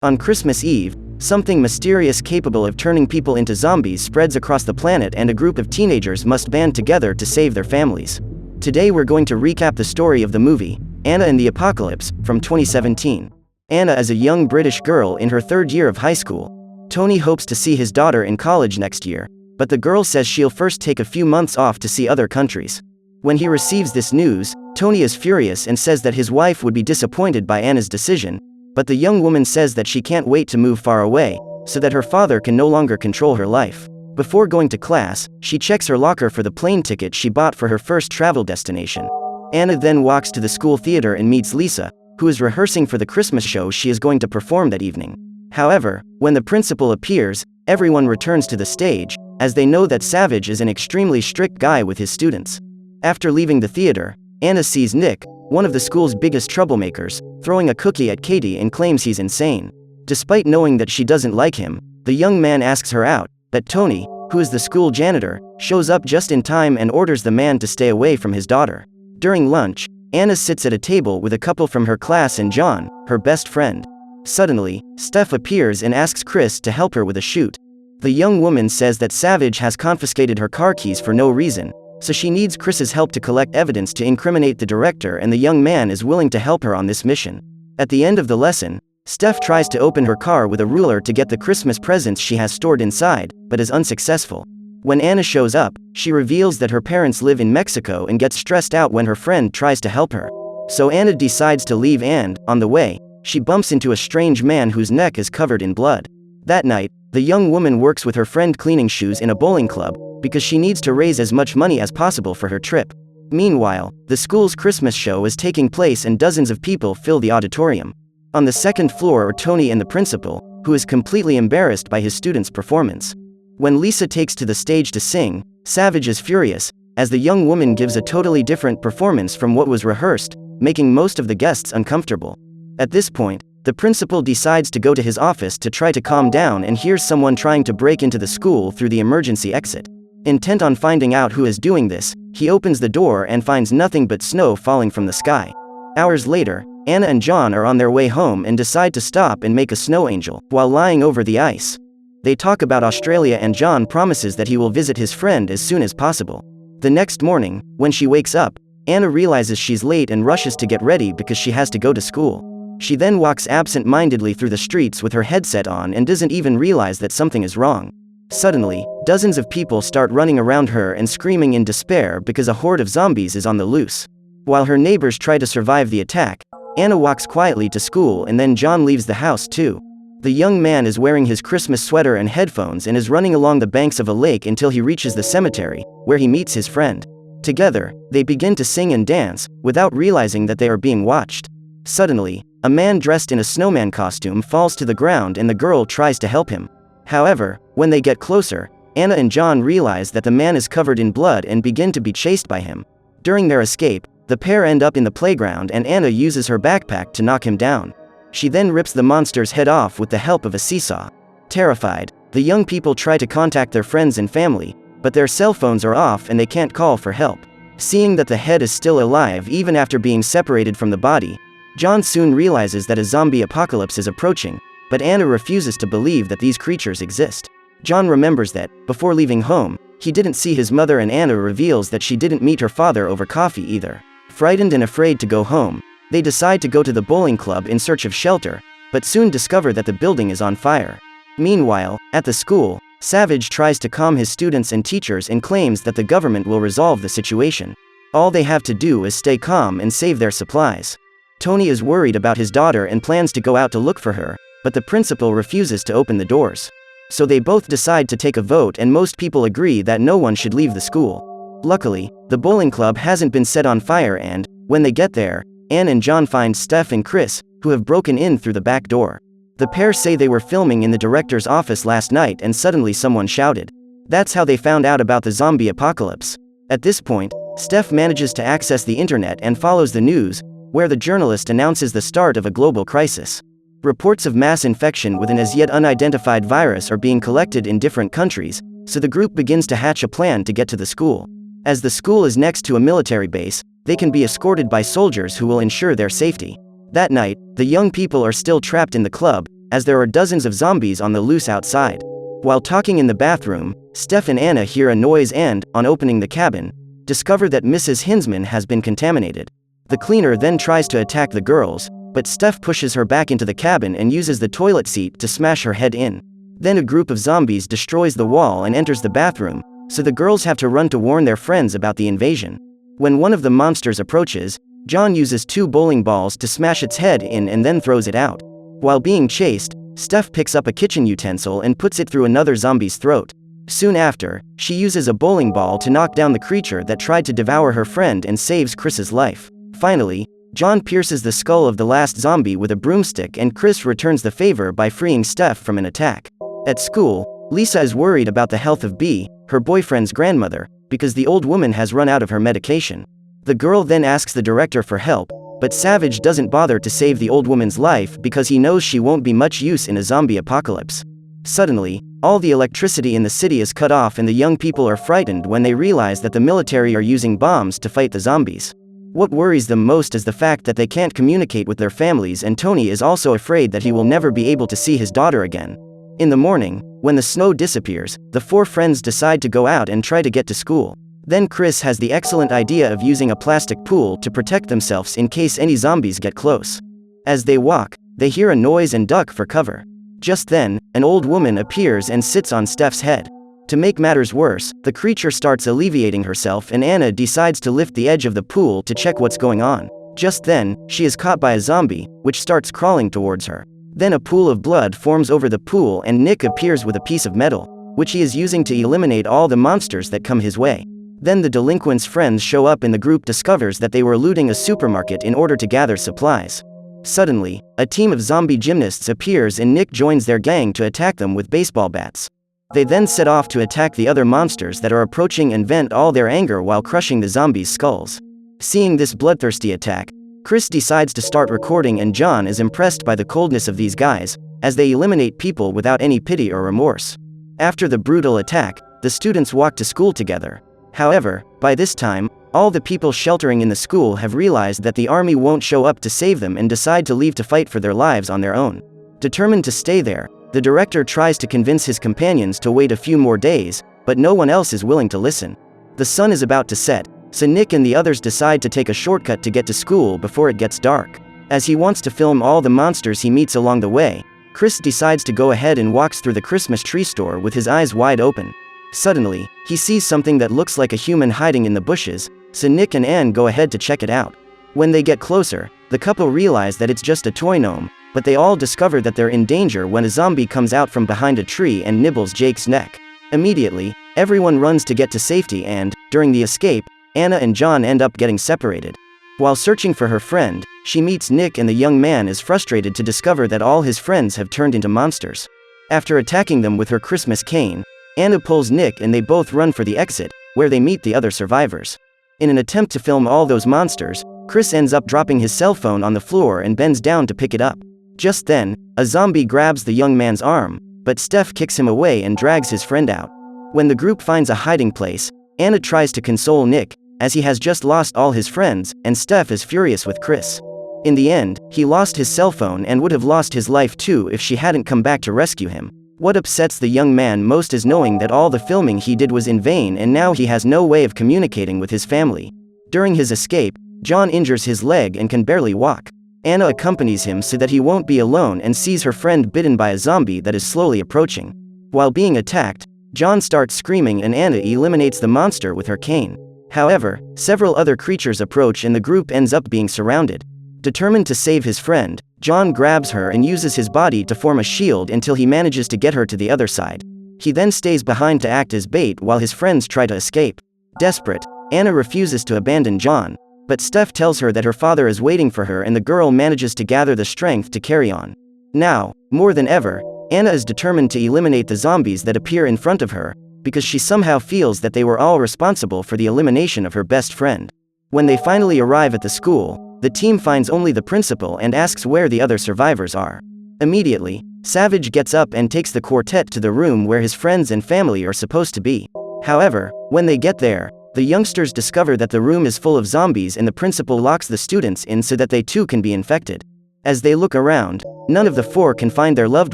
On Christmas Eve, something mysterious capable of turning people into zombies spreads across the planet, and a group of teenagers must band together to save their families. Today we're going to recap the story of the movie, Anna and the Apocalypse, from 2017. Anna is a young British girl in her third year of high school. Tony hopes to see his daughter in college next year, but the girl says she'll first take a few months off to see other countries. When he receives this news, Tony is furious and says that his wife would be disappointed by Anna's decision, but the young woman says that she can't wait to move far away, so that her father can no longer control her life. Before going to class, she checks her locker for the plane ticket she bought for her first travel destination. Anna then walks to the school theater and meets Lisa, who is rehearsing for the Christmas show she is going to perform that evening. However, when the principal appears, everyone returns to the stage, as they know that Savage is an extremely strict guy with his students. After leaving the theater, Anna sees Nick, one of the school's biggest troublemakers, throwing a cookie at Katie and claims he's insane. Despite knowing that she doesn't like him, the young man asks her out, but Tony, who is the school janitor, shows up just in time and orders the man to stay away from his daughter. During lunch, Anna sits at a table with a couple from her class and John, her best friend. Suddenly, Steph appears and asks Chris to help her with a shoot. The young woman says that Savage has confiscated her car keys for no reason, so she needs Chris's help to collect evidence to incriminate the director, and the young man is willing to help her on this mission. At the end of the lesson, Steph tries to open her car with a ruler to get the Christmas presents she has stored inside, but is unsuccessful. When Anna shows up, she reveals that her parents live in Mexico and gets stressed out when her friend tries to help her. So Anna decides to leave and, on the way, she bumps into a strange man whose neck is covered in blood. That night, the young woman works with her friend cleaning shoes in a bowling club, because she needs to raise as much money as possible for her trip. Meanwhile, the school's Christmas show is taking place and dozens of people fill the auditorium. On the second floor are Tony and the principal, who is completely embarrassed by his students' performance. When Lisa takes to the stage to sing, Savage is furious, as the young woman gives a totally different performance from what was rehearsed, making most of the guests uncomfortable. At this point, the principal decides to go to his office to try to calm down and hears someone trying to break into the school through the emergency exit. Intent on finding out who is doing this, he opens the door and finds nothing but snow falling from the sky. Hours later, Anna and John are on their way home and decide to stop and make a snow angel, while lying over the ice. They talk about Australia and John promises that he will visit his friend as soon as possible. The next morning, when she wakes up, Anna realizes she's late and rushes to get ready because she has to go to school. She then walks absent-mindedly through the streets with her headset on and doesn't even realize that something is wrong. Suddenly, dozens of people start running around her and screaming in despair because a horde of zombies is on the loose. While her neighbors try to survive the attack, Anna walks quietly to school, and then John leaves the house too. The young man is wearing his Christmas sweater and headphones and is running along the banks of a lake until he reaches the cemetery, where he meets his friend. Together, they begin to sing and dance, without realizing that they are being watched. Suddenly, a man dressed in a snowman costume falls to the ground and the girl tries to help him. However, when they get closer, Anna and John realize that the man is covered in blood and begin to be chased by him. During their escape, the pair end up in the playground and Anna uses her backpack to knock him down. She then rips the monster's head off with the help of a seesaw. Terrified, the young people try to contact their friends and family, but their cell phones are off and they can't call for help. Seeing that the head is still alive even after being separated from the body, John soon realizes that a zombie apocalypse is approaching, but Anna refuses to believe that these creatures exist. John remembers that, before leaving home, he didn't see his mother, and Anna reveals that she didn't meet her father over coffee either. Frightened and afraid to go home, they decide to go to the bowling club in search of shelter, but soon discover that the building is on fire. Meanwhile, at the school, Savage tries to calm his students and teachers and claims that the government will resolve the situation. All they have to do is stay calm and save their supplies. Tony is worried about his daughter and plans to go out to look for her, but the principal refuses to open the doors. So they both decide to take a vote, and most people agree that no one should leave the school. Luckily, the bowling club hasn't been set on fire, and, when they get there, Anne and John find Steph and Chris, who have broken in through the back door. The pair say they were filming in the director's office last night and suddenly someone shouted. That's how they found out about the zombie apocalypse. At this point, Steph manages to access the internet and follows the news, where the journalist announces the start of a global crisis. Reports of mass infection with an as yet unidentified virus are being collected in different countries, so the group begins to hatch a plan to get to the school. As the school is next to a military base, they can be escorted by soldiers who will ensure their safety. That night, the young people are still trapped in the club, as there are dozens of zombies on the loose outside. While talking in the bathroom, Steph and Anna hear a noise and, on opening the cabin, discover that Mrs. Hinsman has been contaminated. The cleaner then tries to attack the girls, but Steph pushes her back into the cabin and uses the toilet seat to smash her head in. Then a group of zombies destroys the wall and enters the bathroom, so the girls have to run to warn their friends about the invasion. When one of the monsters approaches, John uses 2 bowling balls to smash its head in and then throws it out. While being chased, Steph picks up a kitchen utensil and puts it through another zombie's throat. Soon after, she uses a bowling ball to knock down the creature that tried to devour her friend and saves Chris's life. Finally, John pierces the skull of the last zombie with a broomstick and Chris returns the favor by freeing Steph from an attack. At school, Lisa is worried about the health of Bea, her boyfriend's grandmother, because the old woman has run out of her medication. The girl then asks the director for help, but Savage doesn't bother to save the old woman's life because he knows she won't be much use in a zombie apocalypse. Suddenly, all the electricity in the city is cut off and the young people are frightened when they realize that the military are using bombs to fight the zombies. What worries them most is the fact that they can't communicate with their families, and Tony is also afraid that he will never be able to see his daughter again. In the morning, when the snow disappears, the 4 friends decide to go out and try to get to school. Then Chris has the excellent idea of using a plastic pool to protect themselves in case any zombies get close. As they walk, they hear a noise and duck for cover. Just then, an old woman appears and sits on Steph's head. To make matters worse, the creature starts alleviating herself and Anna decides to lift the edge of the pool to check what's going on. Just then, she is caught by a zombie, which starts crawling towards her. Then a pool of blood forms over the pool and Nick appears with a piece of metal, which he is using to eliminate all the monsters that come his way. Then the delinquents' friends show up and the group discovers that they were looting a supermarket in order to gather supplies. Suddenly, a team of zombie gymnasts appears and Nick joins their gang to attack them with baseball bats. They then set off to attack the other monsters that are approaching and vent all their anger while crushing the zombies' skulls. Seeing this bloodthirsty attack, Chris decides to start recording and John is impressed by the coldness of these guys, as they eliminate people without any pity or remorse. After the brutal attack, the students walk to school together. However, by this time, all the people sheltering in the school have realized that the army won't show up to save them and decide to leave to fight for their lives on their own. Determined to stay there, the director tries to convince his companions to wait a few more days, but no one else is willing to listen. The sun is about to set, so Nick and the others decide to take a shortcut to get to school before it gets dark. As he wants to film all the monsters he meets along the way, Chris decides to go ahead and walks through the Christmas tree store with his eyes wide open. Suddenly, he sees something that looks like a human hiding in the bushes, so Nick and Anne go ahead to check it out. When they get closer, the couple realize that it's just a toy gnome, but they all discover that they're in danger when a zombie comes out from behind a tree and nibbles Jake's neck. Immediately, everyone runs to get to safety and, during the escape, Anna and John end up getting separated. While searching for her friend, she meets Nick and the young man is frustrated to discover that all his friends have turned into monsters. After attacking them with her Christmas cane, Anna pulls Nick and they both run for the exit, where they meet the other survivors. In an attempt to film all those monsters, Chris ends up dropping his cell phone on the floor and bends down to pick it up. Just then, a zombie grabs the young man's arm, but Steph kicks him away and drags his friend out. When the group finds a hiding place, Anna tries to console Nick, as he has just lost all his friends, and Steph is furious with Chris. In the end, he lost his cell phone and would have lost his life too if she hadn't come back to rescue him. What upsets the young man most is knowing that all the filming he did was in vain and now he has no way of communicating with his family. During his escape, John injures his leg and can barely walk. Anna accompanies him so that he won't be alone and sees her friend bitten by a zombie that is slowly approaching. While being attacked, John starts screaming and Anna eliminates the monster with her cane. However, several other creatures approach and the group ends up being surrounded. Determined to save his friend, John grabs her and uses his body to form a shield until he manages to get her to the other side. He then stays behind to act as bait while his friends try to escape. Desperate, Anna refuses to abandon John, but Steph tells her that her father is waiting for her and the girl manages to gather the strength to carry on. Now, more than ever, Anna is determined to eliminate the zombies that appear in front of her, because she somehow feels that they were all responsible for the elimination of her best friend. When they finally arrive at the school, the team finds only the principal and asks where the other survivors are. Immediately, Savage gets up and takes the quartet to the room where his friends and family are supposed to be. However, when they get there, the youngsters discover that the room is full of zombies and the principal locks the students in so that they too can be infected. As they look around, none of the four can find their loved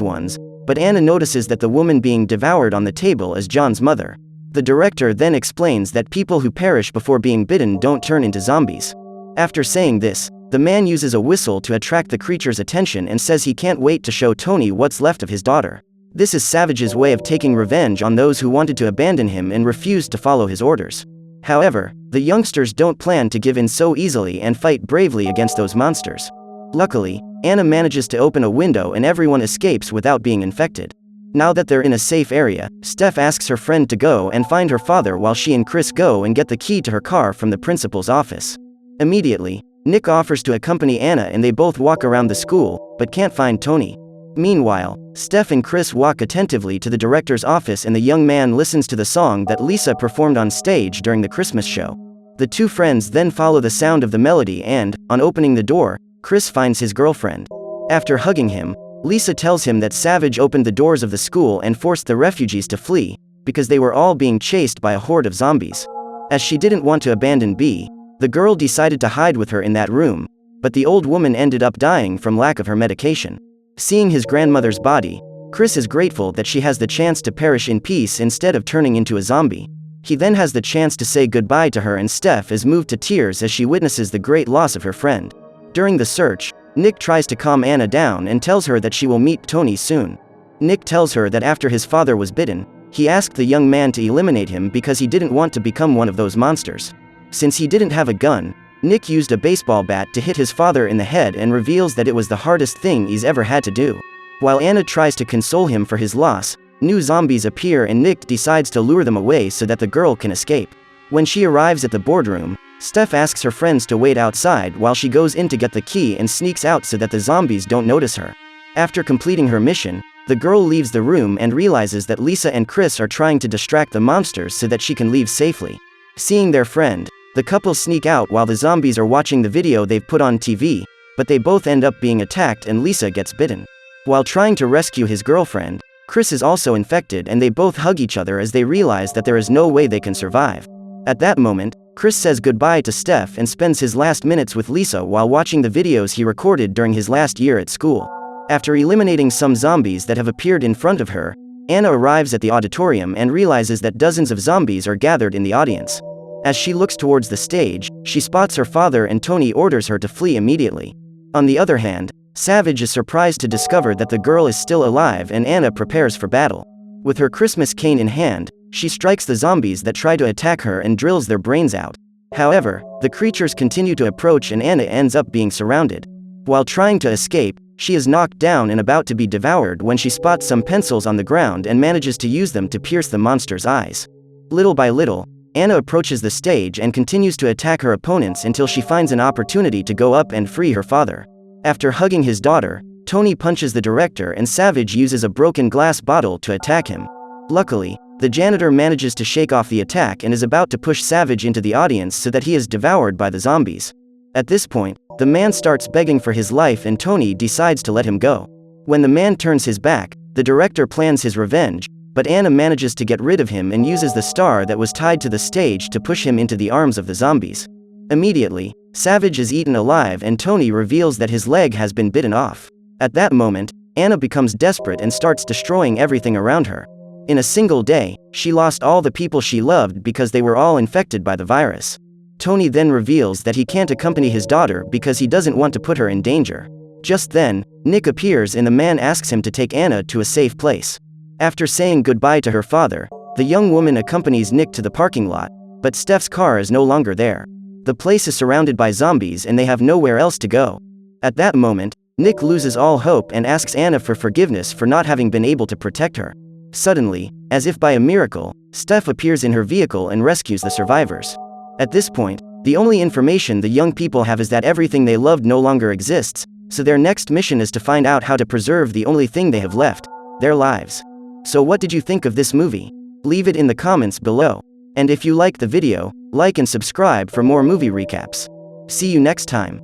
ones, but Anna notices that the woman being devoured on the table is John's mother. The director then explains that people who perish before being bitten don't turn into zombies. After saying this, the man uses a whistle to attract the creature's attention and says he can't wait to show Tony what's left of his daughter. This is Savage's way of taking revenge on those who wanted to abandon him and refused to follow his orders. However, the youngsters don't plan to give in so easily and fight bravely against those monsters. Luckily, Anna manages to open a window and everyone escapes without being infected. Now that they're in a safe area, Steph asks her friend to go and find her father while she and Chris go and get the key to her car from the principal's office. Immediately, Nick offers to accompany Anna and they both walk around the school, but can't find Tony. Meanwhile, Steph and Chris walk attentively to the director's office and the young man listens to the song that Lisa performed on stage during the Christmas show. The two friends then follow the sound of the melody and, on opening the door, Chris finds his girlfriend. After hugging him, Lisa tells him that Savage opened the doors of the school and forced the refugees to flee, because they were all being chased by a horde of zombies. As she didn't want to abandon B, the girl decided to hide with her in that room, but the old woman ended up dying from lack of her medication. Seeing his grandmother's body, Chris is grateful that she has the chance to perish in peace instead of turning into a zombie. He then has the chance to say goodbye to her and Steph is moved to tears as she witnesses the great loss of her friend. During the search, Nick tries to calm Anna down and tells her that she will meet Tony soon. Nick tells her that after his father was bitten, he asked the young man to eliminate him because he didn't want to become one of those monsters. Since he didn't have a gun, Nick used a baseball bat to hit his father in the head and reveals that it was the hardest thing he's ever had to do. While Anna tries to console him for his loss, new zombies appear and Nick decides to lure them away so that the girl can escape. When she arrives at the boardroom, Steph asks her friends to wait outside while she goes in to get the key and sneaks out so that the zombies don't notice her. After completing her mission, the girl leaves the room and realizes that Lisa and Chris are trying to distract the monsters so that she can leave safely. Seeing their friend, the couple sneak out while the zombies are watching the video they've put on TV, but they both end up being attacked and Lisa gets bitten. While trying to rescue his girlfriend, Chris is also infected and they both hug each other as they realize that there is no way they can survive. At that moment, Chris says goodbye to Steph and spends his last minutes with Lisa while watching the videos he recorded during his last year at school. After eliminating some zombies that have appeared in front of her, Anna arrives at the auditorium and realizes that dozens of zombies are gathered in the audience. As she looks towards the stage, she spots her father and Tony orders her to flee immediately. On the other hand, Savage is surprised to discover that the girl is still alive and Anna prepares for battle. With her Christmas cane in hand, she strikes the zombies that try to attack her and drills their brains out. However, the creatures continue to approach and Anna ends up being surrounded. While trying to escape, she is knocked down and about to be devoured when she spots some pencils on the ground and manages to use them to pierce the monster's eyes. Little by little, Anna approaches the stage and continues to attack her opponents until she finds an opportunity to go up and free her father. After hugging his daughter, Tony punches the director and Savage uses a broken glass bottle to attack him. Luckily, the janitor manages to shake off the attack and is about to push Savage into the audience so that he is devoured by the zombies. At this point, the man starts begging for his life and Tony decides to let him go. When the man turns his back, the director plans his revenge, but Anna manages to get rid of him and uses the star that was tied to the stage to push him into the arms of the zombies. Immediately, Savage is eaten alive and Tony reveals that his leg has been bitten off. At that moment, Anna becomes desperate and starts destroying everything around her. In a single day, she lost all the people she loved because they were all infected by the virus. Tony then reveals that he can't accompany his daughter because he doesn't want to put her in danger. Just then, Nick appears and the man asks him to take Anna to a safe place. After saying goodbye to her father, the young woman accompanies Nick to the parking lot, but Steph's car is no longer there. The place is surrounded by zombies and they have nowhere else to go. At that moment, Nick loses all hope and asks Anna for forgiveness for not having been able to protect her. Suddenly, as if by a miracle, Steph appears in her vehicle and rescues the survivors. At this point, the only information the young people have is that everything they loved no longer exists, so their next mission is to find out how to preserve the only thing they have left, their lives. So what did you think of this movie? Leave it in the comments below. And if you like the video, like and subscribe for more movie recaps. See you next time.